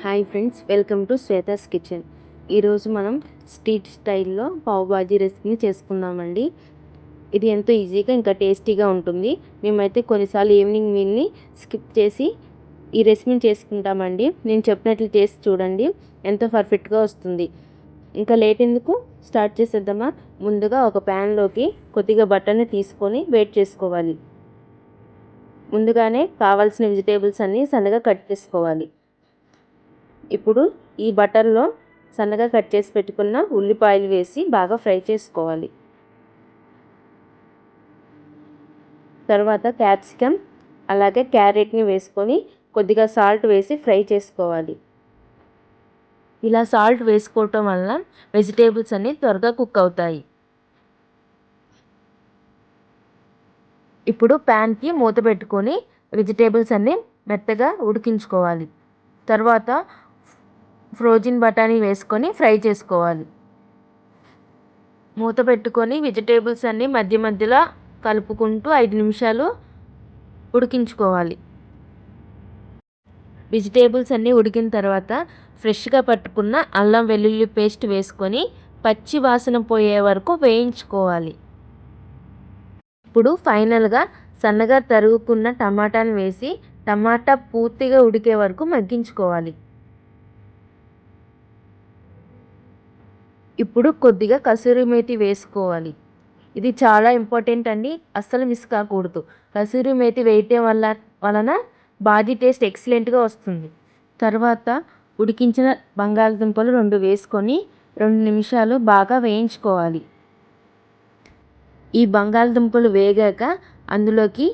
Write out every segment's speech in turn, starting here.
Hi friends, welcome to Shweta's kitchen. ఈరోజు మనం street స్టైల్లో పావ్ బాజీ రెసిపీని చేసుకుందామండి. ఇది ఎంతో ఈజీగా ఇంకా టేస్టీగా ఉంటుంది. మేమైతే కొన్నిసార్లు ఈవినింగ్ మీల్ని స్కిప్ చేసి ఈ రెసిపీని చేసుకుంటామండి. నేను చెప్పినట్లు చేసి చూడండి, ఎంతో పర్ఫెక్ట్గా వస్తుంది. ఇంకా లేట్ ఎందుకు, స్టార్ట్ చేసేద్దామా? ముందుగా ఒక ప్యాన్లోకి కొద్దిగా బటర్ని తీసుకొని వేడి చేసుకోవాలి. ముందుగానే కావాల్సిన వెజిటేబుల్స్ అన్నీ సన్నగా కట్ చేసుకోవాలి. ఇప్పుడు ఈ బటర్లో సన్నగా కట్ చేసి పెట్టుకున్న ఉల్లిపాయలు వేసి బాగా ఫ్రై చేసుకోవాలి. తర్వాత క్యాప్సికమ్ అలాగే క్యారెట్ని వేసుకొని కొద్దిగా సాల్ట్ వేసి ఫ్రై చేసుకోవాలి. ఇలా సాల్ట్ వేసుకోవటం వల్ల వెజిటేబుల్స్ అన్నీ త్వరగా కుక్ అవుతాయి. ఇప్పుడు ప్యాన్కి మూత పెట్టుకొని వెజిటేబుల్స్ అన్నీ మెత్తగా ఉడికించుకోవాలి. తర్వాత ఫ్రోజన్ బఠానీ వేసుకొని ఫ్రై చేసుకోవాలి. మూత పెట్టుకొని వెజిటేబుల్స్ అన్నీ మధ్య మధ్యలో కలుపుకుంటూ 5 నిమిషాలు ఉడికించుకోవాలి. వెజిటేబుల్స్ అన్నీ ఉడికిన తర్వాత ఫ్రెష్గా పట్టుకున్న అల్లం వెల్లుల్లి పేస్ట్ వేసుకొని పచ్చి వాసన పోయే వరకు వేయించుకోవాలి. ఇప్పుడు ఫైనల్గా సన్నగా తరుగుకున్న టమాటాను వేసి టమాటా పూర్తిగా ఉడికే వరకు మగ్గించుకోవాలి. ఇప్పుడు కొద్దిగా కసూరి మేతి వేసుకోవాలి. ఇది చాలా ఇంపార్టెంట్ అండి, అస్సలు మిస్ కాకూడదు. కసూరి మేతి వేయటం వలన బాజీ టేస్ట్ ఎక్సలెంట్గా వస్తుంది. తర్వాత ఉడికించిన బంగాళదుంపలు 2 వేసుకొని 2 నిమిషాలు బాగా వేయించుకోవాలి. ఈ బంగాళదుంపలు వేగాక అందులోకి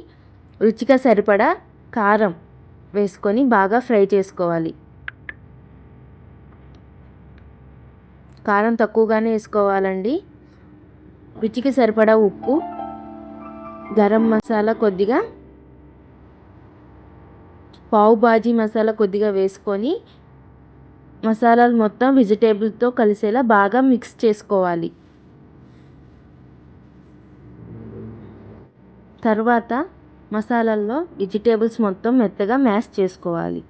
రుచిగా సరిపడా కారం వేసుకొని బాగా ఫ్రై చేసుకోవాలి. కారం తక్కువగానే వేసుకోవాలండి. రుచికి సరిపడా ఉప్పు, గరం మసాలా కొద్దిగా, పావు బాజీ మసాలా కొద్దిగా వేసుకొని మసాలాలు మొత్తం వెజిటేబుల్తో కలిసేలా బాగా మిక్స్ చేసుకోవాలి. తర్వాత మసాలాల్లో వెజిటేబుల్స్ మొత్తం మెత్తగా మ్యాష్ చేసుకోవాలి.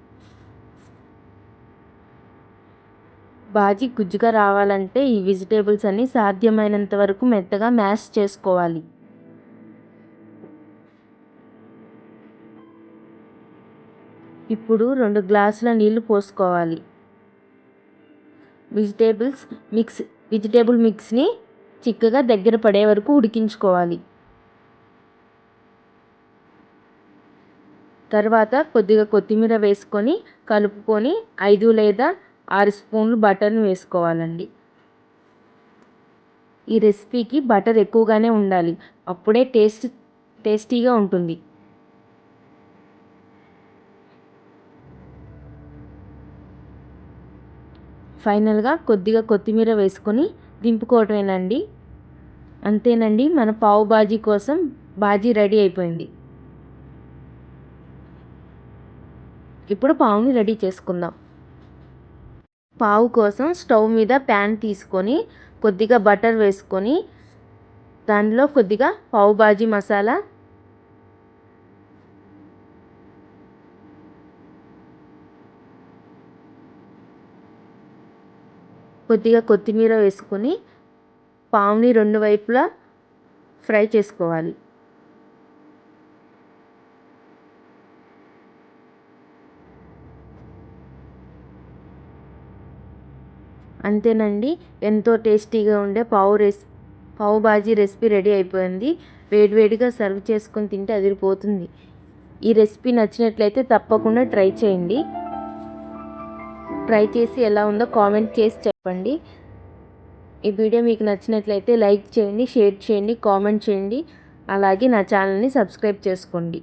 బాజీ గుజ్జుగా రావాలంటే ఈ వెజిటేబుల్స్ అన్నీ సాధ్యమైనంత వరకు మెత్తగా మ్యాష్ చేసుకోవాలి. ఇప్పుడు 2 గ్లాసుల నీళ్లు పోసుకోవాలి. వెజిటేబుల్ మిక్స్ని చిక్కగా దగ్గర పడే వరకు ఉడికించుకోవాలి. తర్వాత కొద్దిగా కొత్తిమీర వేసుకొని కలుపుకొని 5 లేదా 6 స్పూన్లు బటర్ని వేసుకోవాలండి. ఈ రెసిపీకి బటర్ ఎక్కువగానే ఉండాలి, అప్పుడే టేస్టీగా ఉంటుంది. ఫైనల్గా కొద్దిగా కొత్తిమీర వేసుకొని దింపుకోవటమేనండి. అంతేనండి, మన పావు బాజీ కోసం బాజీ రెడీ అయిపోయింది. ఇప్పుడు పావుని రెడీ చేసుకుందాం. పావు కోసం స్టవ్ మీద ప్యాన్ తీసుకొని కొద్దిగా బటర్ వేసుకొని దానిలో కొద్దిగా పావు బాజీ మసాలా, కొద్దిగా కొత్తిమీర వేసుకొని పావుని 2 వైపులా ఫ్రై చేసుకోవాలి. అంతేనండి, ఎంతో టేస్టీగా ఉండే పావు బాజీ రెసిపీ రెడీ అయిపోయింది. వేడివేడిగా సర్వ్ చేసుకొని తింటే అదిరిపోతుంది. ఈ రెసిపీ నచ్చినట్లయితే తప్పకుండా ట్రై చేయండి. ట్రై చేసి ఎలా ఉందో కామెంట్ చేసి చెప్పండి. ఈ వీడియో మీకు నచ్చినట్లయితే లైక్ చేయండి, షేర్ చేయండి, కామెంట్ చేయండి. అలాగే నా ఛానల్ని సబ్స్క్రైబ్ చేసుకోండి.